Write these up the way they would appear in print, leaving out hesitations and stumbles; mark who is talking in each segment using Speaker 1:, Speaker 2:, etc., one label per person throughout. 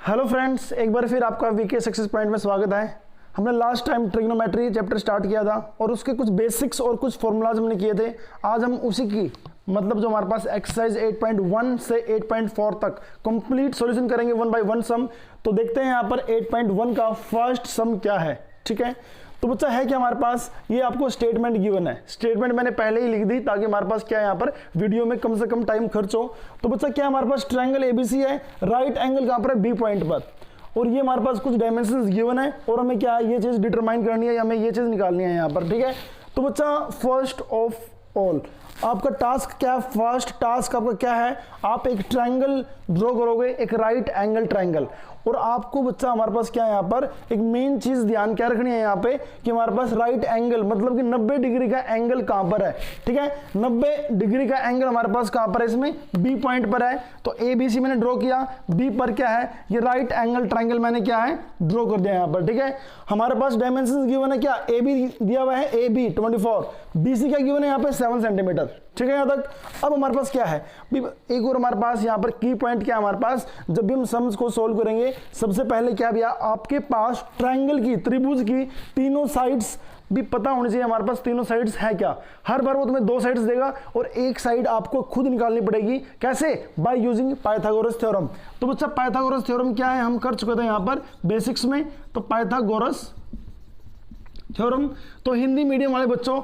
Speaker 1: Hello friends, एक बार फिर आपका वीके सक्सेस पॉइंट में स्वागत है। हमने last time trigonometry chapter start किया था और उसके कुछ बेसिक्स और कुछ फॉर्मूलाज हमने किए थे। आज हम उसी की मतलब जो हमारे पास एक्सरसाइज 8.1 से 8.4 तक कंप्लीट सॉल्यूशन करेंगे वन बाय वन सम। तो देखते हैं यहाँ पर 8.1 का फर्स्ट सम क्या है। ठीक है, तो बच्चा है कि हमारे पास ये आपको स्टेटमेंट गिवन है। स्टेटमेंट मैंने पहले ही लिख दी ताकि हमारे पास क्या है यहाँ पर वीडियो में कम से कम टाइम खर्च हो। तो बच्चा क्या हमारे पास ट्रायंगल एबीसी है, राइट एंगल कहाँ पर है, बी पॉइंट पर, और ये हमारे पास कुछ डायमेंशंस गिवन है और हमें क्या है ये चीज डिटरमाइन करनी है, हमें ये चीज निकालनी है यहाँ पर। ठीक है, तो बच्चा फर्स्ट ऑफ ऑल आपका टास्क क्या है, फर्स्ट टास्क आपका क्या है, आप एक ट्रायंगल ड्रॉ करोगे, एक राइट एंगल ट्रायंगल। और आपको बच्चा हमारे पास क्या है यहाँ पर एक मेन चीज ध्यान क्या रखनी है यहाँ पे कि हमारे पास राइट एंगल मतलब कि 90 डिग्री का एंगल कहां पर है। ठीक है, 90 डिग्री का एंगल हमारे पास कहां पर है, इसमें बी पॉइंट पर है। तो ए बी सी मैंने ड्रॉ किया, बी पर क्या है ये राइट एंगल ट्रायंगल मैंने क्या है ड्रॉ कर दिया यहाँ पर। ठीक है, हमारे पास डायमेंशन गिवन है क्या, ए बी दिया हुआ है, ए बी 24, बी सी क्या गिवन है यहाँ पे 7 सेंटीमीटर। ठीक है, यहाँ तक। अब हमारे पास क्या है, एक और हमारे पास यहाँ पर की पॉइंट क्या है हमारे पास, जब भी हम सम्स को सोल्व करेंगे सबसे पहले क्या भैया आपके पास ट्रायंगल की, त्रिभुज की तीनों साइड्स भी पता होनी चाहिए हमारे पास तीनों साइड्स है क्या। हर बार वो तुम्हें दो साइड्स देगा और एक साइड आपको खुद निकालनी पड़ेगी। कैसे, बाय यूजिंग पाइथागोरस थ्योरम। तो बच्चा पाइथागोरस थ्योरम क्या है, हम कर चुके थे यहाँ पर बेसिक्स में। तो पाइथागोरस थ्योरम, तो हिंदी मीडियम वाले बच्चों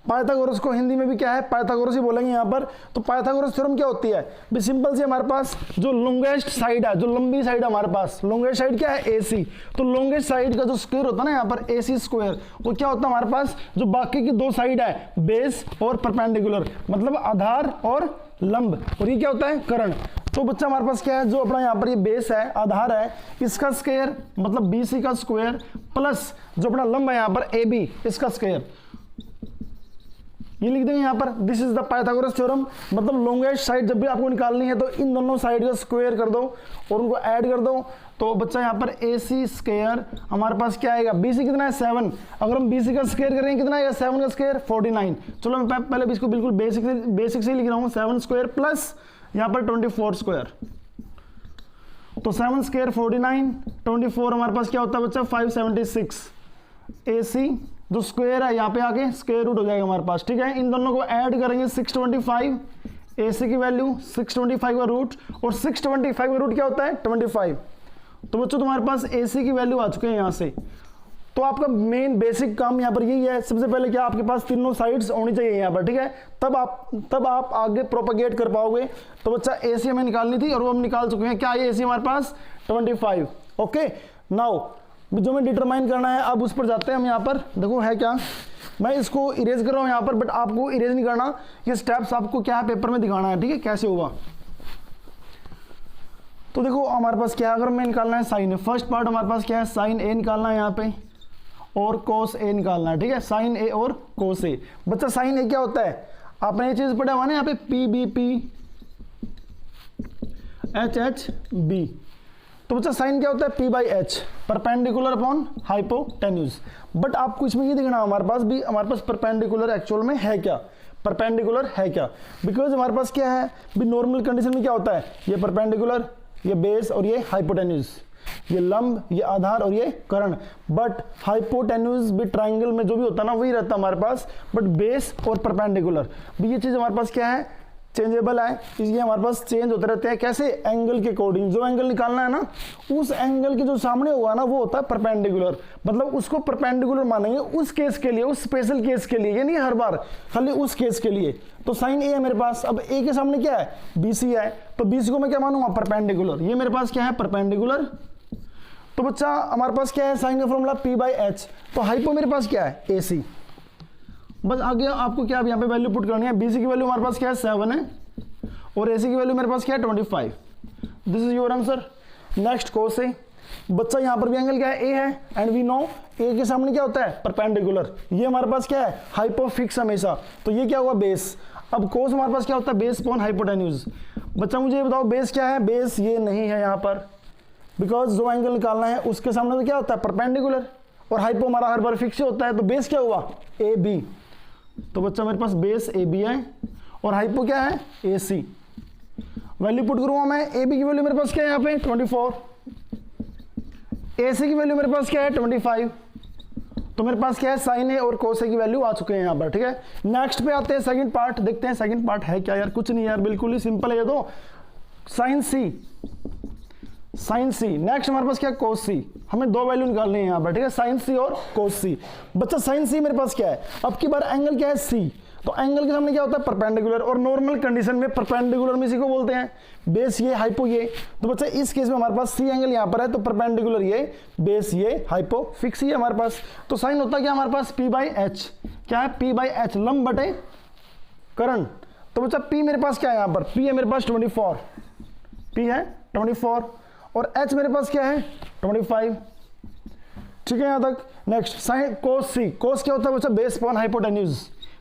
Speaker 1: पाइथागोरस को हिंदी में भी क्या है पाइथागोरस ही बोलेंगे यहाँ पर। तो पाइथागोरस थ्योरम क्या होती है, भी सिंपल से हमारे पास जो लॉन्गेस्ट साइड है, जो लंबी साइड है हमारे पास, लॉन्गेस्ट साइड क्या है एसी। तो लॉन्गेस्ट साइड का जो स्क्वायर होता है ना यहाँ पर एसी स्क्वायर, वो क्या होता है हमारे पास जो बाकी की दो साइड है बेस और परपेंडिकुलर मतलब आधार और लंब, और ये क्या होता है कर्ण। तो बच्चा हमारे पास क्या है जो अपना यहाँ पर ये बेस है आधार है इसका स्क्वायर मतलब बीसी का स्क्वायर प्लस जो अपना लंब है यहाँ पर ए बी इसका स्क्वायर, ये लिख देंगे यहाँ पर। This is the Pythagoras theorem. मतलब लॉन्गेस्ट साइड जब भी आपको निकालनी है तो इन दोनों साइड का स्क्वायर कर दो और उनको ऐड कर दो। तो बच्चा यहाँ पर ए सी स्क्वायर हमारे पास क्या आएगा, बी सी कितना है 7, अगर हम बी सी का स्क्वायर करेंगे कितना आएगा 7 का स्क्वायर 49। चलो मैं पहले इसको बिल्कुल बेसिक से लिख रहा हूँ, 7 स्क्वायर प्लस यहाँ पर 24 स्क्वायर। तो 7 स्क्वायर 49, 24 हमारे पास क्या होता है बच्चा 576। ए सी जो स्क्वायर है यहाँ पे आके स्क्वायर रूट हो जाएगा हमारे पास। ठीक है, इन दोनों को ऐड करेंगे 625, AC की वैल्यू 625 का रूट, और 625 का रूट क्या होता है 25। तो बच्चों तुम्हारे पास AC की वैल्यू आ चुके हैं यहाँ से। तो आपका मेन बेसिक काम यहाँ पर यही है, सबसे पहले क्या आपके पास तीनों साइड्स होनी चाहिए यहाँ पर। ठीक है, तब आप आगे प्रोपेगेट कर पाओगे। तो बच्चा AC हमें निकालनी थी और वो हम निकाल चुके हैं। क्या है AC हमारे पास 25। ओके, नाउ जो मैं डिटरमाइन करना है अब उस पर जाते हैं हम। यहाँ पर देखो है क्या, मैं इसको इरेज कर रहा हूँ यहाँ पर, बट आपको इरेज नहीं करना, ये स्टेप्स आपको क्या है पेपर में दिखाना है। ठीक है, कैसे होगा। तो देखो हमारे पास क्या है, अगर मैं निकालना है साइन ए, फर्स्ट पार्ट हमारे पास क्या है साइन ए निकालना है यहाँ पे और कोस ए निकालना है। ठीक है, साइन ए और कोस ए। बच्चा साइन ए क्या होता है, आपने ये चीज पढ़ा हुआ ना यहाँ पे P B P H H B. तो बच्चा साइन क्या होता है P by H, perpendicular upon hypotenuse. But आपको इसमें ये देखना हमारे पास परपेंडिकुलर एक्चुअल में है क्या, परपेंडिकुलर है क्या। बिकॉज हमारे पास क्या है भी नॉर्मल कंडीशन में क्या होता है, ये परपेंडिकुलर, ये बेस और ये हाइपोटेन्यूज, ये लंब, ये आधार और ये कर्ण। बट हाइपोटेन्यूज भी ट्राइंगल में जो भी होता है ना वही रहता है हमारे पास, बट बेस और परपेंडिकुलर भी ये चीज हमारे पास क्या है चेंजेबल है, इसलिए हमारे पास चेंज होते रहते हैं। कैसे, एंगल के अकॉर्डिंग, जो एंगल निकालना है ना उस एंगल के जो सामने हुआ ना वो होता है परपेंडिकुलर, मतलब उसको परपेंडिकुलर मानेंगे उस केस के लिए, उस स्पेशल केस के लिए, ये नहीं हर बार, खाली उस केस के लिए। तो साइन ए है मेरे पास, अब ए के सामने क्या है बीसी है, तो बीसी को मैं क्या मानूंगा परपेंडिकुलर, ये मेरे पास क्या है परपेंडिकुलर। तो बच्चा हमारे पास क्या है साइन का फॉर्मूला पी बाई एच, तो हाइपो मेरे पास क्या है ए सी। बस आगे आपको क्या यहाँ पे वैल्यू पुट करनी है, बीसी की वैल्यू हमारे पास क्या है 7 है और एसी की वैल्यू मेरे पास क्या है 25। This is your answer. Next cos A, बच्चा यहाँ पर भी एंगल क्या है ए है एंड वी नो ए के सामने क्या होता है परपेंडिकुलर, ये हमारे पास क्या है हाइपोफिक्स हमेशा, तो ये क्या हुआ बेस। अब कोस हमारे पास क्या होता है बेस अपॉन हाइपोटेन्यूज। बच्चा मुझे ये बताओ बेस क्या है, बेस ये नहीं है यहाँ पर, बिकॉज जो एंगल निकालना है उसके सामने तो क्या होता है परपेंडिकुलर और हाइपो हमारा हर बार फिक्स होता है, तो बेस क्या हुआ ए बी। तो बच्चा मेरे पास बेस ए बी है और हाइपो क्या है ए सी। वैल्यू पुट करूंगा मैं, ए बी की वैल्यू मेरे पास क्या है यहाँ पे 24 AC की वैल्यू मेरे पास क्या है 25, तो मेरे पास क्या है साइन ए और कोस ए की वैल्यू आ चुके हैं यहाँ पर, ठीक है। नेक्स्ट पे आते हैं सेकंड पार्ट, देखते हैं सेकंड पार्ट है क्या यार, कुछ नहीं यार, बिल्कुल ही सिंपल है ये तो, साइन सी, साइन सी। नेक्स्ट हमारे पास क्या है कोस सी, हमें दो वैल्यू निकालनी है यहाँ पर, ठीक है, साइन सी और कोस सी। बच्चा साइन सी मेरे पास क्या है, अब की बार एंगल क्या है सी, तो एंगल के सामने क्या होता है परपेंडिकुलर, और नॉर्मल कंडीशन में परपेंडिकुलर में इसी को बोलते हैं, बेस ये हाइपो ये, तो बच्चा इस केस में हमारे पास सी एंगल यहाँ पर है, तो परपेंडिकुलर ये, बेस ये, हाइपो फिक्स ये हमारे पास, तो साइन होता है क्या हमारे पास P बाई एच, क्या है P बाई एच, लंब बटे करंट। तो बच्चा P मेरे पास क्या है यहाँ पर, P है मेरे पास 24, P है 24 और H मेरे पास क्या है 25, ठीक है यहाँ तक। नेक्स्ट साइन कोस सी, कोस क्या होता है बच्चा base upon hypotenuse,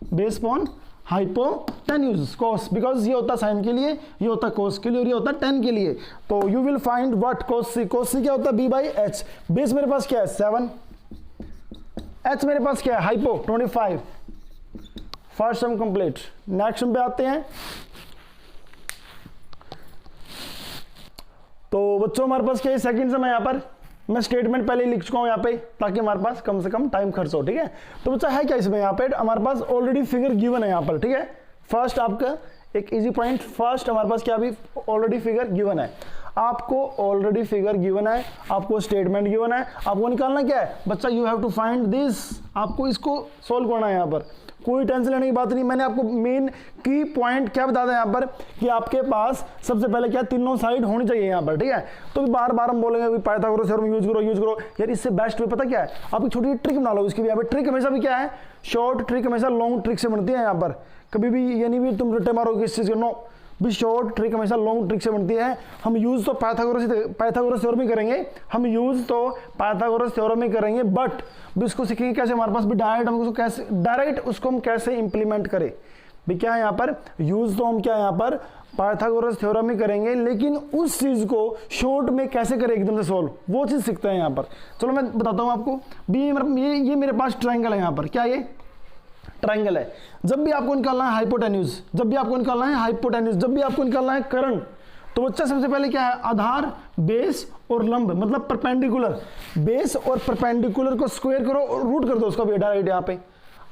Speaker 1: base upon hypotenuse cos, because ये होता है साइन के लिए, ये होता है कोस के लिए और ये होता है टेन के लिए। तो यू विल फाइंड व्हाट कोस सी, कोस सी क्या होता है B बाई एच, बेस मेरे पास क्या है 7, H मेरे पास क्या है hypo 25, first sum complete. Next sum पे आते हैं, तो बच्चों हमारे पास क्या है सेकंड सम है, यहाँ पर मैं स्टेटमेंट पहले ही लिख चुका हूं यहाँ पे ताकि हमारे पास कम से कम टाइम खर्च हो, ठीक है। तो बच्चा है क्या इसमें, यहाँ पे हमारे पास ऑलरेडी फिगर गिवन है यहाँ पर, ठीक है। फर्स्ट आपका एक इजी पॉइंट, फर्स्ट हमारे पास क्या अभी ऑलरेडी फिगर गिवन है, आपको ऑलरेडी फिगर गिवन है, आपको स्टेटमेंट गिवन है, आपको निकालना क्या है बच्चा, you have to find this, आपको इसको सोल्व करना है यहाँ पर, कोई टेंशन लेने की बात नहीं। मैंने आपको मेन की पॉइंट क्या बता दें यहाँ पर कि आपके पास सबसे पहले क्या तीनों साइड होनी चाहिए यहाँ पर, ठीक है। तो बार बार हम बोलेंगे पाइथागोरस थ्योरम यूज करो यार, इससे बेस्ट वे पता क्या है, आप एक छोटी ट्रिक बना लो इसकी भी। यहाँ पर ट्रिक हमेशा भी क्या है, शॉर्ट ट्रिक हमेशा लॉन्ग ट्रिक से बनती है यहाँ पर, कभी भी ये नहीं भी तुम रट्टे मारो किस चीज़ को, नो भी शॉर्ट ट्रिक हमेशा लॉन्ग ट्रिक से बनती है। हम यूज तो पाइथागोरस थ्योरम ही करेंगे, हम यूज तो पाइथागोरस थ्योरम ही करेंगे, बट भी उसको सीखेंगे कैसे, हमारे पास भी डायरेक्ट हम उसको कैसे डायरेक्ट उसको हम कैसे इंप्लीमेंट करें भी, क्या है यहाँ पर यूज तो हम क्या है यहाँ पर पाइथागोरस थ्योरम ही करेंगे, लेकिन उस चीज को शॉर्ट में कैसे करें एकदम से सोल्व, वो चीज सीखते हैं यहाँ पर। चलो मैं बताता हूँ आपको भी, ये मेरे पास ट्रायंगल है यहाँ पर, क्या ये ट्रायंगल है। जब भी आपको निकालना है हाइपोटेन्यूज, जब भी आपको निकालना है हाइपोटेन्यूज, जब भी आपको निकालना है करंट, तो बच्चा सबसे पहले क्या है आधार, बेस और लंब, मतलब परपेंडिकुलर, बेस और परपेंडिकुलर को स्क्वायर करो और रूट कर दो उसका भी डायरेक्ट यहाँ पे,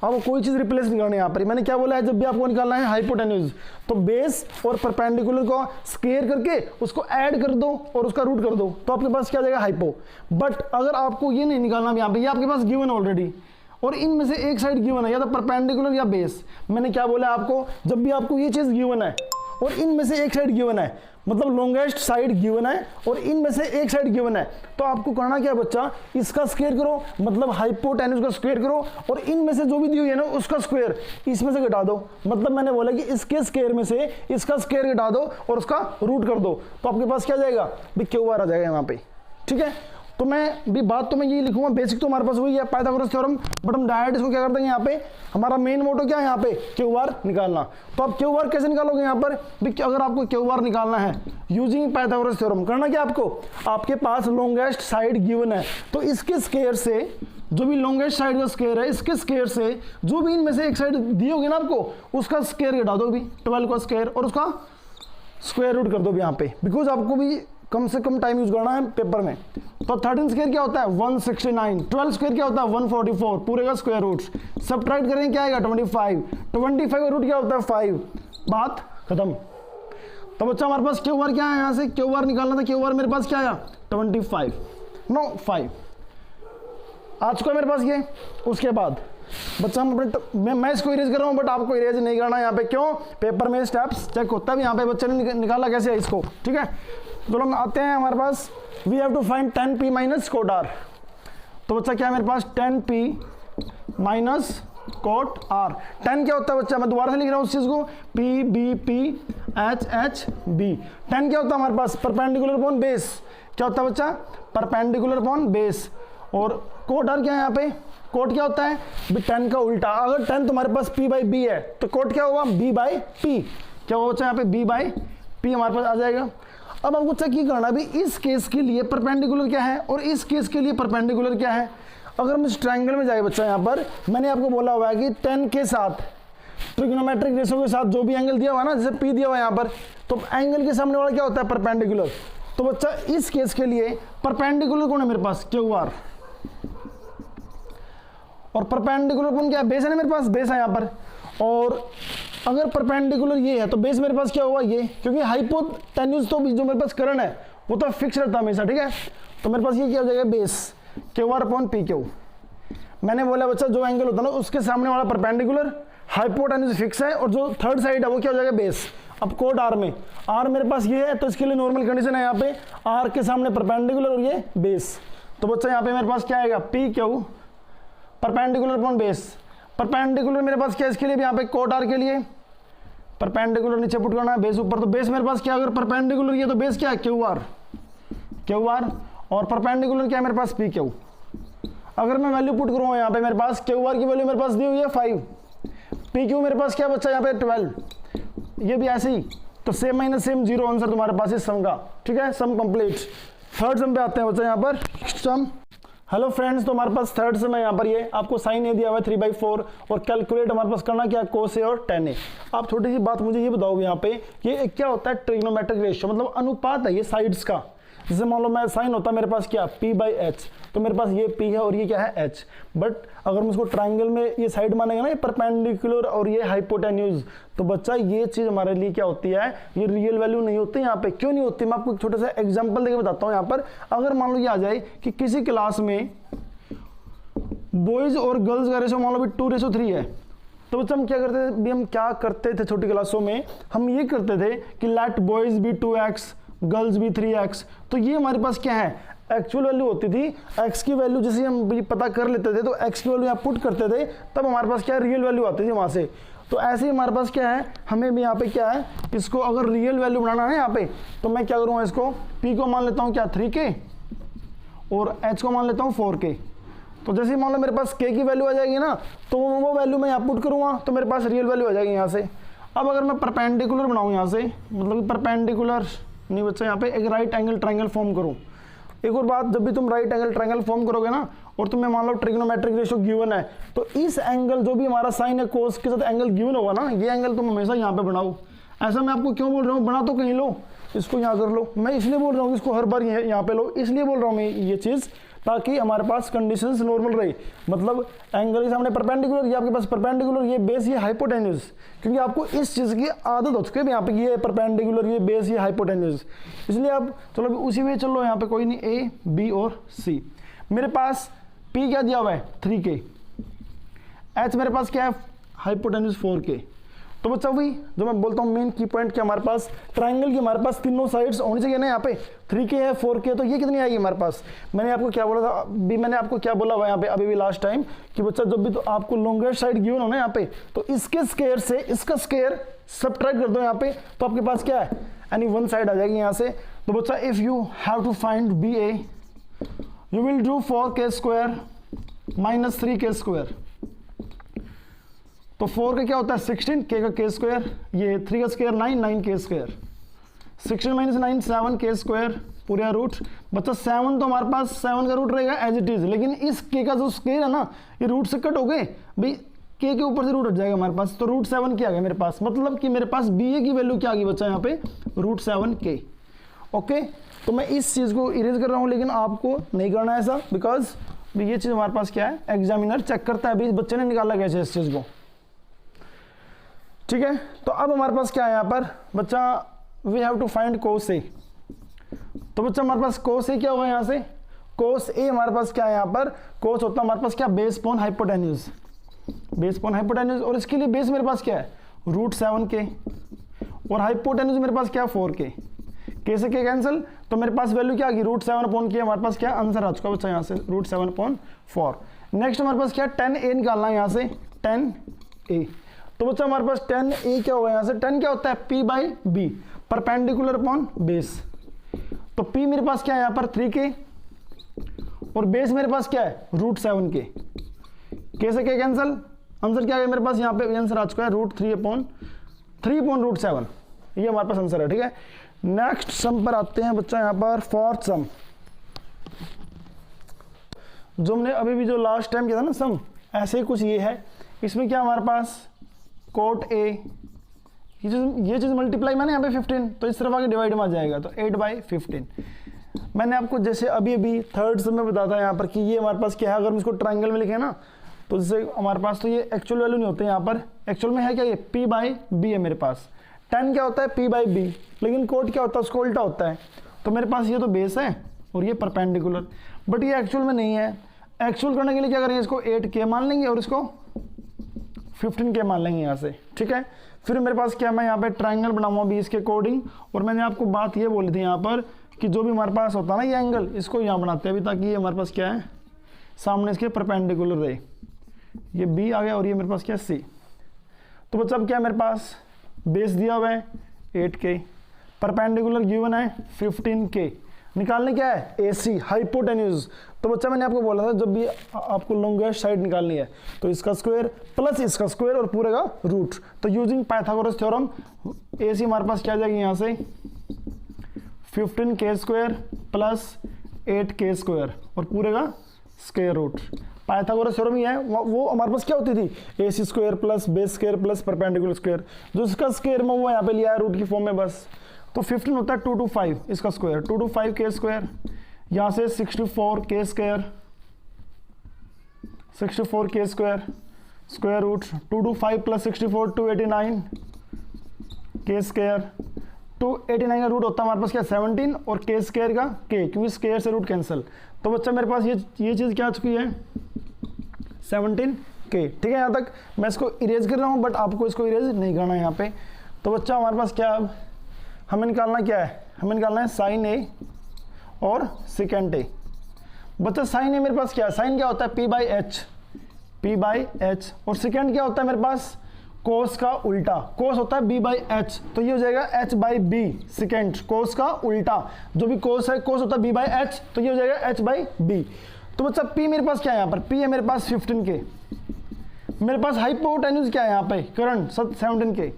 Speaker 1: अब कोई चीज रिप्लेस नहीं करनी यहाँ पर। मैंने क्या बोला है, जब भी आपको निकालना है हाइपोटेन्यूज तो बेस और परपेंडिकुलर को स्क्वायर करके उसको ऐड कर दो और उसका रूट कर दो, तो आपके पास क्या जाएगा हाइपो। बट अगर आपको ये नहीं निकालना यहाँ पे, ये आपके पास गिवन ऑलरेडी, और इनमें से एक साइड गिवन है या तो परपेंडिकुलर या बेस। मैंने क्या बोला आपको, जब भी आपको ये चीज गिवन है और इनमें से एक साइड गिवन है, मतलब लॉन्गेस्ट साइड गिवन है और इनमें से एक साइड गिवन है, तो आपको करना क्या है बच्चा, इसका स्क्वायर करो, मतलब हाइपोटेन्यूज का स्क्वायर करो, और इनमें से जो भी दी हुई है ना उसका स्क्वायर इसमें से घटा दो, मतलब मैंने बोला कि इसके स्क्वायर में से इसका स्क्वायर घटा दो और उसका रूट कर दो, तो आपके पास क्या जाएगा भी क्यू बार आ जाएगा यहाँ पे, ठीक है। तो मैं भी बात तो मैं यही लिखूंगा, बेसिक तो हमारे पास वही है पाइथागोरस थ्योरम, बट हम डायरेक्ट इसको क्या कर देंगे यहाँ पे, हमारा मेन मोटो क्या है यहाँ पे क्यू बार निकालना। तो आप क्यू बार कैसे निकालोगे यहाँ पर भी, अगर आपको क्यू बार निकालना है यूजिंग पाइथागोरस थ्योरम, करना क्या आपको, आपके पास लॉन्गेस्ट साइड गिवन है, तो इसके स्क्वायर से जो भी लॉन्गेस्ट साइड का स्क्वायर है, इसके स्क्वायर से जो भी इनमें से एक साइड दी होगी ना आपको, उसका स्क्वायर घटा दो भी 12 का स्क्वायर और उसका स्क्वायर रूट कर दो भी यहाँ पे, बिकॉज आपको भी कम से कम टाइम यूज करना है पेपर में। तो 13 स्क्वायर क्या होता है 169, 12 स्क्वायर क्या होता है 144, पूरे का स्क्वायर रूट, सबट्रैक्ट करेंगे क्या आएगा 25 का रूट क्या होता है 5, बात खत्म। तो बच्चा हमारे पास क्यू बार क्या है, यहाँ से क्यू बार निकालना था, क्यू बार मेरे पास क्या आया 25 नो 5 आ चुका है मेरे पास ये। उसके बाद बच्चा हम अपने मैं इसको इरेज कर रहा हूँ, बट आपको इरेज नहीं करना यहाँ पे, क्यों, पेपर में स्टेप्स चेक होता है यहाँ पे बच्चे ने निकाला कैसे है इसको, ठीक है। तो हम आते हैं हमारे पास, we have to find 10p minus cot r। तो बच्चा क्या है मेरे पास 10p माइनस कोट r। 10 क्या होता है बच्चा, मैं दोबारा से लिख रहा हूँ उस चीज को, p b p h h b। 10 क्या होता है हमारे पास परपेंडिकुलर अपॉन बेस, क्या होता है बच्चा परपेंडिकुलर अपॉन बेस, और कोट r क्या है यहाँ पे, कोट क्या होता है 10 का उल्टा, अगर 10 तुम्हारे पास p बाई b है तो कोट क्या होगा b बाई p, क्या होगा बच्चा यहाँ पे b बाई p हमारे पास आ जाएगा। अब आपको चेक ये करना भी इस केस के लिए परपेंडिकुलर क्या है और इस केस के लिए परपेंडिकुलर क्या है। अगर हम इस ट्रायंगल में जाए बच्चा, यहाँ पर मैंने आपको बोला हुआ है कि 10 के साथ ट्रिग्नोमेट्रिक रेशो के साथ जो भी एंगल दिया हुआ है ना, जैसे p दिया हुआ है यहाँ पर, तो एंगल के सामने वाला क्या होता है परपेंडिकुलर, तो बच्चा इस केस के लिए परपेंडिकुलर कौन है मेरे पास, क्यू आर, और परपेंडिकुलर कौन क्या है, बेस है ना मेरे पास, बेस है यहाँ पर। और अगर परपेंडिकुलर ये है तो बेस मेरे पास क्या हुआ ये, क्योंकि हाइपोटेन्यूज तो जो मेरे पास करंट है वो तो फिक्स रहता है हमेशा, ठीक है। तो मेरे पास ये क्या हो जाएगा, base Q R upon P Q. मैंने बोला बच्चा जो एंगल होता है ना उसके सामने वाला परपेंडिकुलर, हाइपोटेन्यूज फिक्स है, और जो थर्ड साइड है वो क्या हो जाएगा, बेस। अब कोड आर में, आर मेरे पास ये है तो इसके लिए नॉर्मल कंडीशन है यहाँ पे आर के सामने परपेंडिकुलर और ये बेस। तो बच्चा यहाँ पे मेरे पास क्या आएगा, P Q perpendicular upon base. Perpendicular मेरे पास क्या, इसके लिए भी यहाँ पे कोड आर के लिए परपेंडिकुलर नीचे पुट करना है, बेस ऊपर। तो बेस मेरे पास क्या, अगर परपेंडिकुलर ये तो बेस क्या है, क्यू आर, और परपेंडिकुलर क्या है मेरे पास, पी क्यू। अगर मैं वैल्यू पुट करूँ यहाँ पे मेरे पास क्यू आर की वैल्यू मेरे पास दी हुई है 5, पी क्यू मेरे पास क्या बच्चा यहाँ पे 12, ये भी ऐसे ही। तो सेम माइनस सेम 0 आंसर तुम्हारे पास इस सम का, ठीक है। Sum complete. थर्ड सम पे आते हैं बच्चा यहाँ पर सम। हेलो फ्रेंड्स, तो हमारे पास थर्ड सम है यहाँ पर, ये आपको साइन ए दिया हुआ है 3/4 और कैलकुलेट हमारे पास करना क्या, कोस ए और टेन ए। आप छोटी सी बात मुझे ये बताओ यहाँ पे, ये क्या होता है, ट्रिग्नोमेट्रिक रेशियो, मतलब अनुपात है ये साइड्स का। जैसे मान लो मैं साइन होता है मेरे पास क्या, p/h, तो मेरे पास ये p है और ये क्या है h। बट अगर मैं इसको ट्राइंगल में ये साइड मानेंगे ना, ये परपेंडिकुलर और ये हाइपोटेन्यूज, तो बच्चा ये चीज हमारे लिए क्या होती है, ये रियल वैल्यू नहीं होती यहाँ पे। क्यों नहीं होती, मैं आपको एक छोटा सा एग्जांपल देके बताता हूँ यहाँ पर। अगर मान लो ये आ जाए कि किसी क्लास में बॉयज और गर्ल्स का रेशो मान लो 2:3 है, तो बच्चा हम क्या करते थे, हम क्या करते थे छोटी क्लासों में, हम ये करते थे कि late boys B 2x girls भी 3x। तो ये हमारे पास क्या है, एक्चुअल वैल्यू होती थी। x की वैल्यू जैसे हम पता कर लेते थे तो x की वैल्यू यहाँ पुट करते थे, तब हमारे पास क्या रियल वैल्यू आती थी वहां से। तो ऐसे ही हमारे पास क्या है, हमें भी यहाँ पे क्या है, इसको अगर रियल वैल्यू बनाना है यहाँ पे, तो मैं क्या करूँगा, इसको p को मान लेता हूँ क्या 3k और h को मान लेता हूँ 4k। तो जैसे मान लो मेरे पास k की वैल्यू आ जाएगी ना, तो वो वैल्यू मैं यहाँ पुट करूँगा तो मेरे पास रियल वैल्यू आ जाएगी यहाँ से। अब अगर मैं परपेंडिकुलर बनाऊँ यहाँ से, मतलब परपेंडिकुलर नहीं बच्चा, यहाँ पे एक राइट एंगल ट्रायंगल फॉर्म करूँ। एक और बात, जब भी तुम राइट एंगल ट्रायंगल फॉर्म करोगे ना, और तुम्हें मान लो ट्रिग्नोमेट्रिक रेशियो गिवन है, तो इस एंगल जो भी हमारा साइन है कोस के साथ एंगल गिवन होगा ना, ये एंगल तुम हमेशा यहाँ पे बनाओ। ऐसा मैं आपको क्यों बोल रहा हूँ, बना तो कहीं लो, इसको यहाँ कर लो। मैं इसलिए बोल रहा हूँ इसको हर बार यहाँ पे लो, इसलिए बोल रहा हूँ मैं ये चीज़, ताकि हमारे पास कंडीशंस नॉर्मल रहे। मतलब एंगल के सामने परपेंडिकुलर, ये आपके पास परपेंडिकुलर, ये बेस, ये हाइपोटेन्यूज, क्योंकि आपको इस चीज़ की आदत हो चुकी है। यहाँ पे ये परपेंडिकुलर, ये बेस, ये हाइपोटेन्यूज, इसलिए आप चलो उसी में चलो। यहाँ पे कोई नहीं, ए बी और सी। मेरे पास पी क्या दिया हुआ है 3k, एच मेरे पास क्या है हाइपोटेन्यूज 4k। तो बच्चा वही जो मैं बोलता हूँ मेन की पॉइंट, क्या हमारे पास ट्राइंगल की हमारे पास तीनों साइड्स होनी चाहिए ना। यहाँ पे 3k है 4k, तो ये कितनी आएगी हमारे पास। मैंने आपको क्या बोला था, मैंने आपको क्या बोला हुआ यहाँ पे अभी भी लास्ट टाइम, कि बच्चा जब भी तो आपको लॉन्गेस्ट साइड गिवन हो ना यहाँ पे, तो इसके स्क्वायर से इसका स्क्वायर सबट्रैक्ट कर दो यहाँ पे, तो आपके पास क्या है, यानी वन साइड आ जाएगी यहाँ से। तो बच्चा if you have to find BA, you will do 4k square minus 3k square. तो 4 का क्या होता है 16, k का k स्क्वायर, ये 3 का square 9, 9k square, 16 minus 9 7k square पूरा रूट। बच्चा 7 तो हमारे पास 7 का रूट रहेगा एज इट इज, लेकिन इस k का जो स्क्वायर है ना, ये रूट से कट हो गए भाई, k के ऊपर से रूट हट जाएगा हमारे पास, तो रूट 7 क्या आ गया मेरे पास, मतलब कि मेरे पास BA की वैल्यू क्या आ गई बच्चा यहाँ पे, रूट 7k। ओके, तो मैं इस चीज़ को इरेज कर रहा हूँ, लेकिन आपको नहीं करना है ऐसा, बिकॉज ये चीज़ हमारे पास क्या है, एग्जामिनर चेक करता है अभी इस बच्चे ने निकाला कैसे इस चीज़ को। ठीक है, तो अब हमारे पास क्या है यहाँ पर बच्चा, वी हैव टू फाइंड कोस ए। तो बच्चा हमारे पास कोस ए क्या होगा, यहाँ से कोस ए हमारे पास क्या है, यहाँ पर कोस होता है हमारे पास क्या, base upon hypotenuse, base upon hypotenuse. और इसके लिए बेस मेरे पास क्या है रूट 7k, और हाइपोटेन्यूज मेरे पास क्या 4k, k से k कैंसिल, तो मेरे पास वैल्यू क्या आ गई रूट 7/k। हमारे पास क्या आंसर आ चुका बच्चा यहाँ से रूट 7/4। नेक्स्ट हमारे पास क्या 10a निकालना है यहाँ से 10a। तो बच्चा हमारे पास 10a क्या होगा यहाँ से, 10 क्या होता है p/b, परपेंडिकुलर अपॉन बेस। तो p मेरे पास क्या है यहाँ पर 3k, और बेस मेरे पास क्या है रूट 7k, k से k कैंसिल, आंसर क्या है मेरे पास यहाँ पे आंसर आ चुका है रूट 3/रूट 7, ये हमारे पास आंसर है। ठीक है, नेक्स्ट सम पर आते हैं बच्चा यहाँ पर फोर्थ सम, जो हमने अभी भी जो लास्ट टाइम किया था ना सम, ऐसे ही कुछ ये है। इसमें क्या हमारे पास कोट A, ये चीज़ मल्टीप्लाई मैंने यहाँ पे 15, तो इस तरफ आके डिवाइड में आ जाएगा, तो 8/15। मैंने आपको जैसे अभी थर्ड सम में बताया यहाँ पर कि ये हमारे पास क्या है, अगर हम इसको ट्रायंगल में लिखें ना तो जैसे हमारे पास तो ये एक्चुअल वैल्यू नहीं होते यहाँ पर, एक्चुअल में है क्या, ये P/B है मेरे पास। 10 क्या होता है, P/B, लेकिन कोड क्या होता है, उसको उल्टा होता है। तो मेरे पास ये तो बेस है और ये परपेंडिकुलर, बट ये एक्चुअल में नहीं है। एक्चुअल करने के लिए क्या करेंगे, इसको 8K मान लेंगे और इसको 15K मान लेंगे यहाँ से, ठीक है। फिर मेरे पास क्या, मैं यहाँ पे ट्रायंगल बनाऊंगा अभी इसके अकॉर्डिंग, और मैंने आपको बात ये बोली थी यहाँ पर कि जो भी हमारे पास होता है ना ये एंगल, इसको यहाँ बनाते हैं अभी, ताकि ये हमारे पास क्या है, सामने इसके परपेंडिकुलर रहे। ये B आ गया और ये मेरे पास क्या है C। तो बच्चा अब क्या है, मेरे पास बेस दिया हुआ है 8K, परपेंडिकुलर गिवन है 15K, निकालने क्या है, AC हाइपोटेन्यूज। तो बच्चा मैंने आपको बोला था जब भी आपको लॉन्गेस्ट साइड निकालनी है तो इसका स्क्वायर प्लस इसका स्क्वायर और पूरे का रूट, तो यूजिंग पाइथागोरस थ्योरम AC हमारे पास क्या आ जाएगी यहाँ से 15K square plus 8K square और पूरे का स्क्वायर रूट। पाइथागोरस थ्योरम ही है वो हमारे पास क्या होती थी, AC square plus base square plus perpendicular square, जो इसका स्क्वायर में वो यहाँ पे लिया है रूट की फॉर्म में बस। तो 15 होता है 2 to 5 इसका स्क्वायर, 2 to 5K स्क्वायर, यहाँ से 64K square, 64K square square root 2 to 5 plus 64 289K square. 289 का रूट होता है हमारे पास क्या 17 और K स्क्वायर का K, क्योंकि स्क्वायर से रूट कैंसिल। तो बच्चा मेरे पास ये चीज़ क्या आ चुकी है 17K, ठीक है। यहाँ तक मैं इसको इरेज कर रहा हूँ, बट आपको इसको इरेज नहीं करना है यहाँ पे। तो बच्चा हमारे पास क्या, अब हमें निकालना क्या है, हमें निकालना है साइन A और सेकेंड A। बच्चा साइन A मेरे पास क्या है, साइन क्या होता है P/H, और सेकेंड क्या होता है मेरे पास कोस का उल्टा, कोस होता है B/H, तो ये हो जाएगा H/B, सेकेंड कोस का उल्टा, जो भी कोस है कोस होता है B/H, तो ये हो जाएगा H/B। तो बच्चा P मेरे पास क्या है, यहाँ पर P है मेरे पास 15K, मेरे पास हाइपोटेन्यूज क्या है यहाँ पे करंट 17K,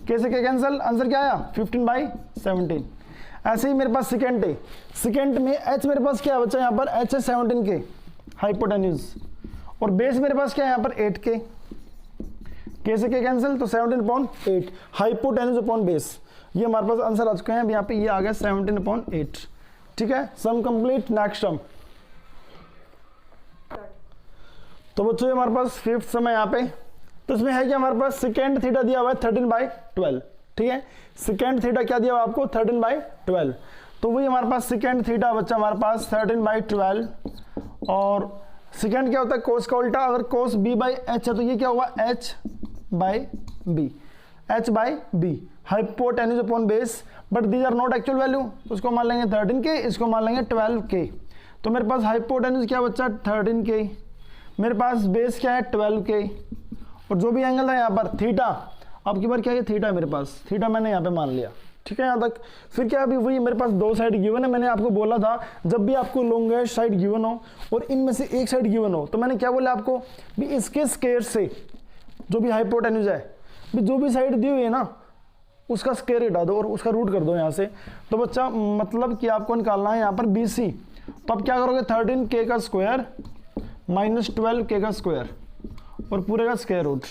Speaker 1: कैसे क्या कैंसिल, आंसर क्या आया 15/17। ऐसे ही मेरे पास सेकेंड है, सेकेंड में H मेरे पास क्या है बच्चा, यहाँ पर H है 17K हाइपोटेन्यूज, और बेस मेरे पास क्या है यहाँ पर 8K, कैसे क्या कैंसिल, तो 17/8 हाइपोटेन्यूज अपॉन बेस। ये हमारे पास आंसर आ चुके हैं, अब यहाँ पे ये आ गया 17/8, ठीक है। Sum complete, next sum. तो बच्चों हमारे पास फिफ्थ सम है यहाँ पे, तो इसमें है कि हमारे पास सेकेंड थीटा दिया हुआ है 13/12, ठीक है। सेकेंड थीटा क्या दिया हुआ है आपको 13/12, तो वही हमारे पास सेकेंड थीटा बच्चा हमारे पास 13/12, और सेकेंड क्या होता है कोस का उल्टा, अगर कोस B/H है तो ये क्या हुआ H/B, H/B hypotenuse upon base, but these are not actual value, तो उसको मान लेंगे 13K, इसको मान लेंगे 12K। तो मेरे पास हाइपोटेन्यूज क्या बच्चा 13K, मेरे पास बेस क्या है 12K, और जो भी एंगल है यहाँ पर थीटा, अब की बार क्या है थीटा, मेरे पास थीटा मैंने यहाँ पे मान लिया, ठीक है यहाँ तक। फिर क्या अभी वही मेरे पास दो साइड गिवन है, मैंने आपको बोला था जब भी आपको लॉन्गेस्ट साइड गिवन हो और इनमें से एक साइड गिवन हो, तो मैंने क्या बोला आपको भी इसके स्क्वायर से जो भी हाइपोटेन्यूज है, भी जो भी साइड दी हुई है ना उसका स्क्वायर हटा दो और उसका रूट कर दो यहाँ से। तो बच्चा मतलब कि आपको निकालना है यहाँ पर BC, तो आप क्या करोगे 13K का स्क्वायर माइनस 12K का स्क्वायर और पूरे का स्क्वायर रूट।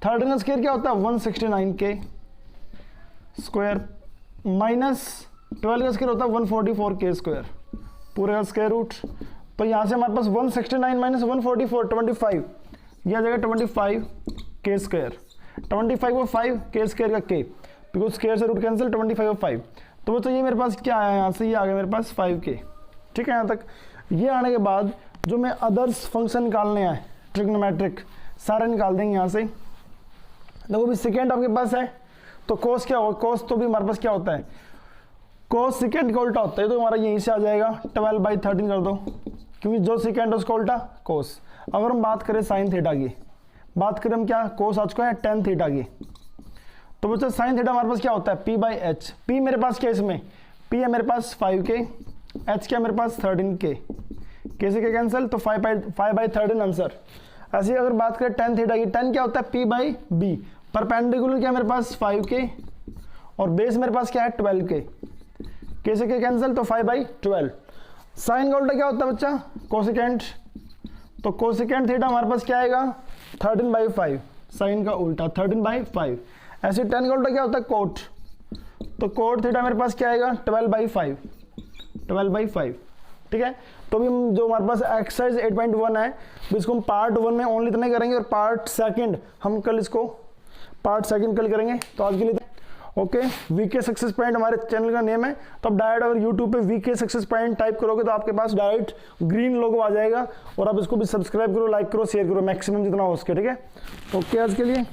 Speaker 1: 13 का स्क्वायर क्या होता है 169K स्क्वायर, माइनस 12 का स्क्वायर होता है 144K स्क्वायर, पूरे का स्क्वायर रूट। तो यहाँ से हमारे पास 169 माइनस 144 25, यह आ जाएगा 25K स्क्वायर, 25 और 5K स्क्वायर का K, बिकॉज स्क्वायर से रूट कैंसिल 25 और 5। तो वो तो ये मेरे पास क्या आया यहाँ से, ये आ गया मेरे पास 5K, ठीक है यहाँ तक। ये आने के बाद जो मैं अदर्स फंक्शन निकालने आए ट्रिग्नोमेट्रिक सारे निकाल देंगे यहाँ से। देखो भी सेकेंड आपके पास है तो कोस क्या होगा, कोस तो भी हमारे पास क्या होता है कोस सेकेंड का उल्टा होता है, तो हमारा यहीं से आ जाएगा 12/13 कर दो, क्योंकि जो सेकेंड है उसका उल्टा कोस। अगर हम बात करें साइन थीटा की, बात करें हम क्या कोस आ चुका है tan थीटा की, तो बच्चा साइन थीटा हमारे पास क्या होता है P/H। P मेरे पास क्या इसमें P है मेरे पास 5K, H क्या मेरे पास 13K, कैसे क्या कैंसिल, तो 5/13 आंसर। ऐसे ही अगर बात करें tan थीटा की, tan क्या होता है P/B, परपेंडिकुलर क्या मेरे पास 5K और बेस मेरे पास क्या है 12K, कैसे क्या कैंसिल, तो 5/12। साइन का उल्टा क्या होता है बच्चा कोसेकेंट, तो कोसेकेंट थीटा हमारे पास क्या आएगा 13/5, साइन का उल्टा 13/5। ऐसे tan का उल्टा क्या होता है कोट, तो कोट थीटा मेरे पास क्या आएगा 12/5, 12/5, ठीक है। तो अभी जो हमारे पास एक्सरसाइज 8.1 है इसको हम पार्ट 1 में ओनली इतना करेंगे और पार्ट सेकंड हम कल इसको पार्ट सेकंड कल करेंगे। तो आज के लिए ओके, वीके सक्सेस पॉइंट हमारे चैनल का नेम है। तो आप डायरेक्ट अगर यूट्यूब पे वीके सक्सेस पॉइंट टाइप करोगे तो आपके पास डायरेक्ट ग्रीन लोगो आ जाएगा और आप इसको भी सब्सक्राइब करो, लाइक करो, शेयर करो मैक्सिमम जितना हो सके, ठीक है। ओके आज के लिए।